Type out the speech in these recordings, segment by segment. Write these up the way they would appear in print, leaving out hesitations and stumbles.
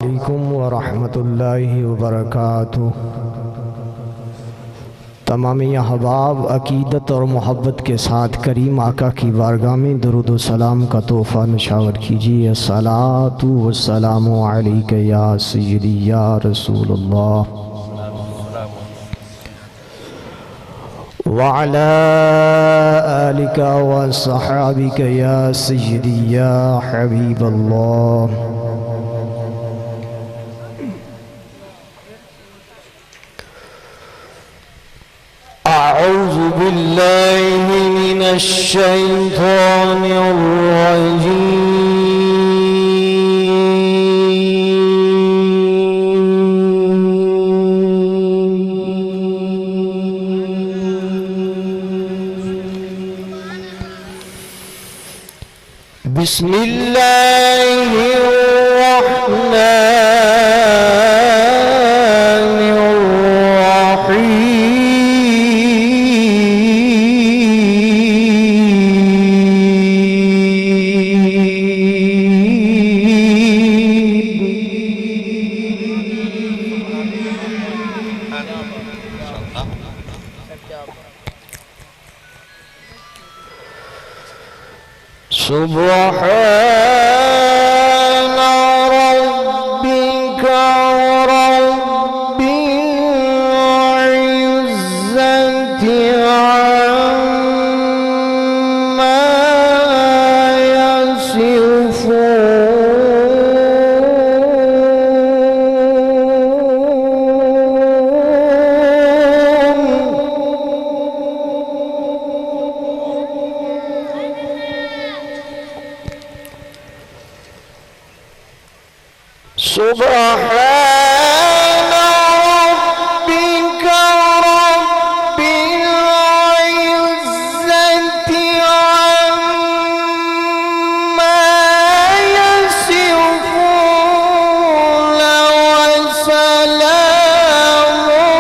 अलैकुम वरहमतुल्लाहि वबरकातुह। तमामी अहबाब अकीदत और मोहब्बत के साथ करीम आका की बारगाह में दुरूद व सलाम का तोहफ़ा निशावर कीजिए। अस्सलातु वस्सलामु अलैका या सय्यदी या रसूलल्लाह व अला आलिका व सहाबिका या सय्यदी या हबीबल्लाह। अऊज़ु बिल्लाहि मिनश शैतानिर रजीम। बिस्मिल्लाहिर रहमानिर सुब्हान रब्बिका रब्बिल इज़्ज़ति अम्मा सुब्हान रब्बिका रब्बिल इज़्ज़ति अम्मा यसिफून व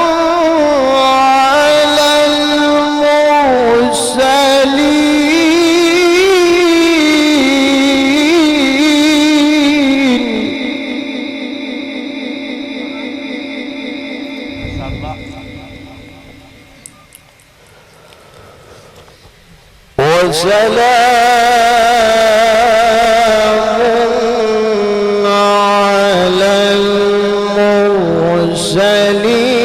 सलामुन अलल मुरसलीन।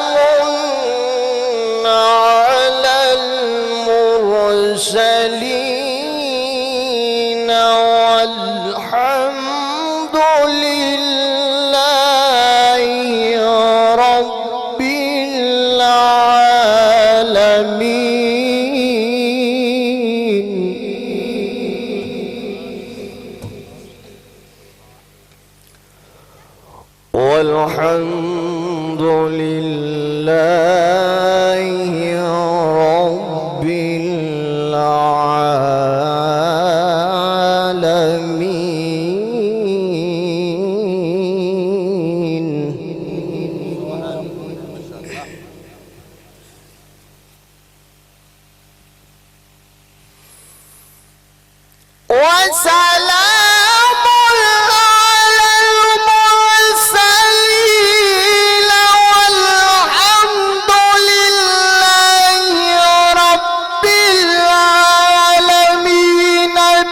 वसलामुन अलल मुरसलीन। वसलामुन अलल मुरसलीन वल्हम्दुलिल्लाहि रब्बिल आलमीन। वल्हम्दुलिल्लाहि रब्बिल आलमीन। وسلام على المرسلين والحمد لله رب العالمين.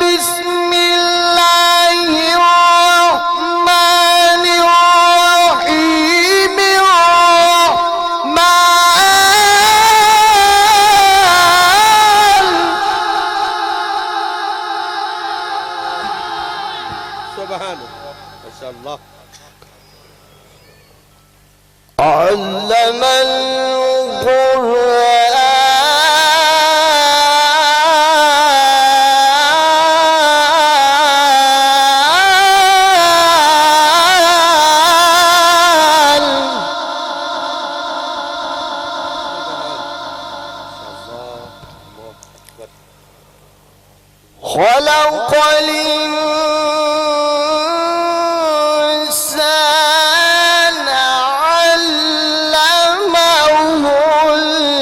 بسم الله الرحمن الرحيم. سبحانه ما شاء الله. علم خلق الإنسان علمه البيان.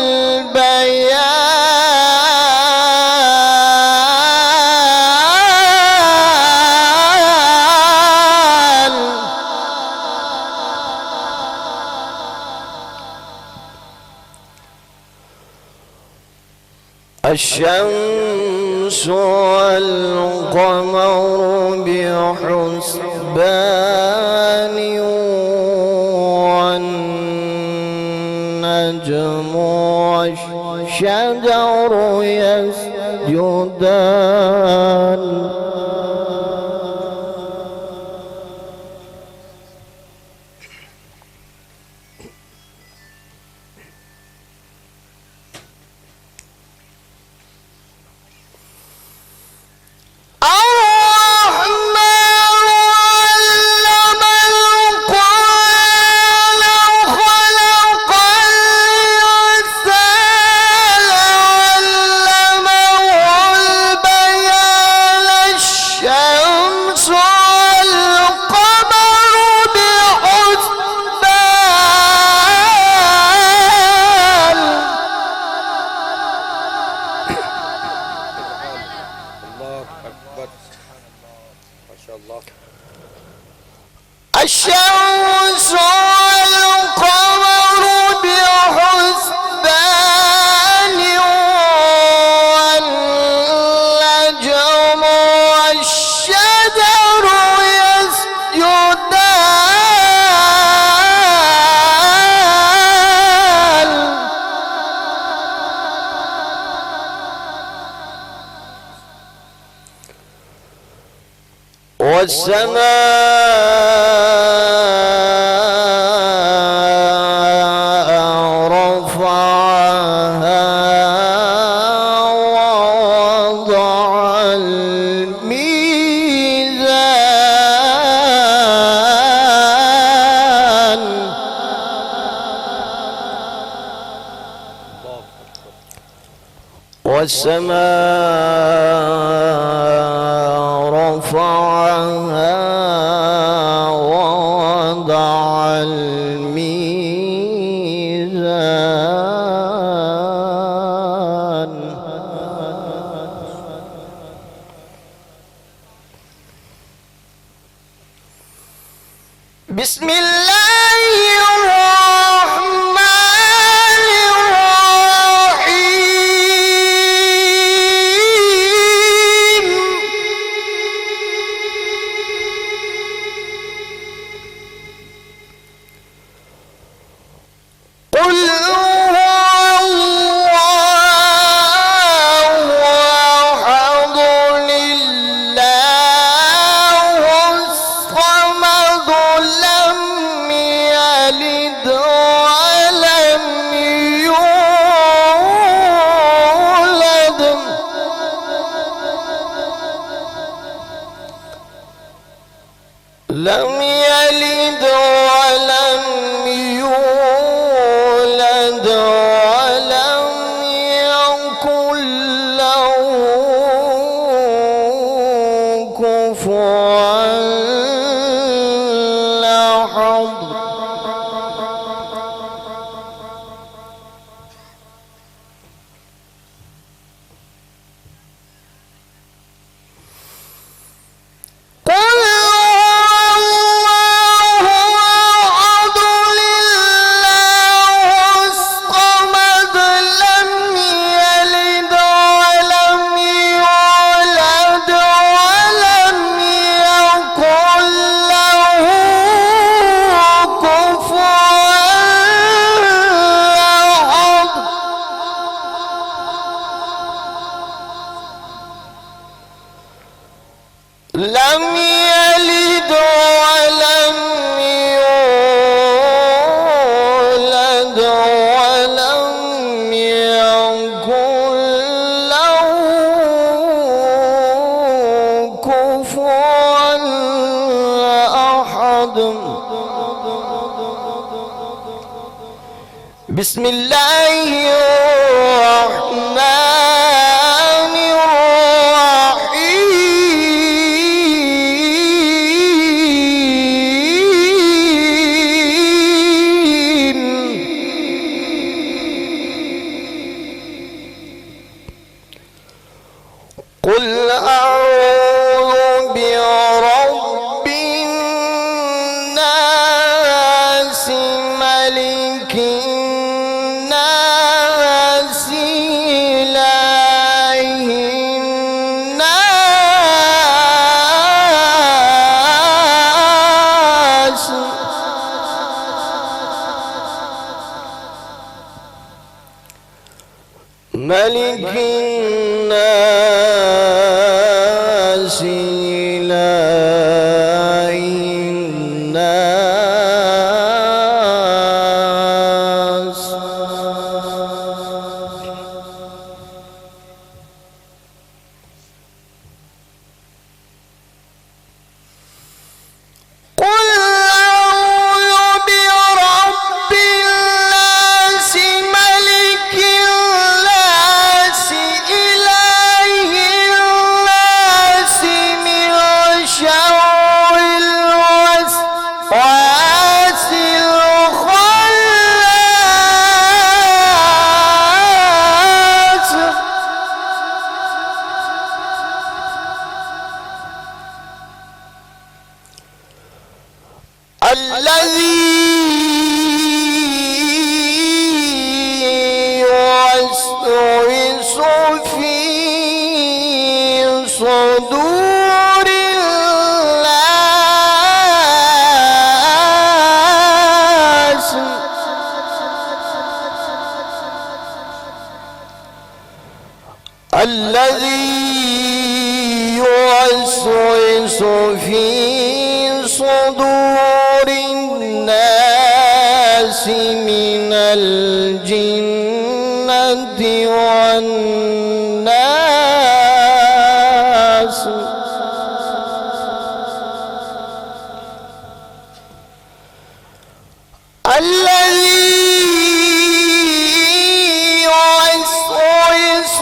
الشمس والقمر بحسبان والنجم والشجر يسجدان. الشمس والقمر بحسبان والنجم والشجر يسجدان. والسماء رفعها ووضع الميزان. والسماء رفعها ووضع الميزان. بسم الله الرحمن الرحيم. قل هو الله أحد الله الصمد لم لم يلد ولم يولد ولم يكن له كفوا أحد. بسم الله الرحمن الرحيم. قل أعوذ برب الناس ملك الناس إله الناس ملك الناس إله الناس. قل أعوذ برب الناس ملك الناس إله الناس من شر الوسواس الخناس الذي يوسوس في صدور الناس الذي يوسوس في صدور الناس من الجنة والناس. الذي يوسوس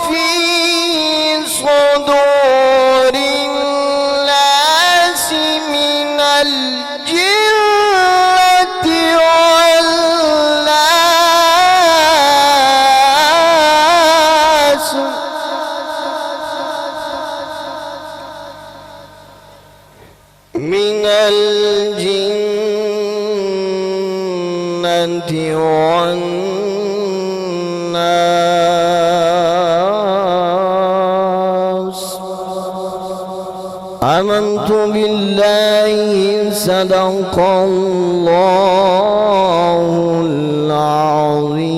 في صدور الناس من الجنة والناس من الجنة والناس. آمنت بالله صدق الله العظيم.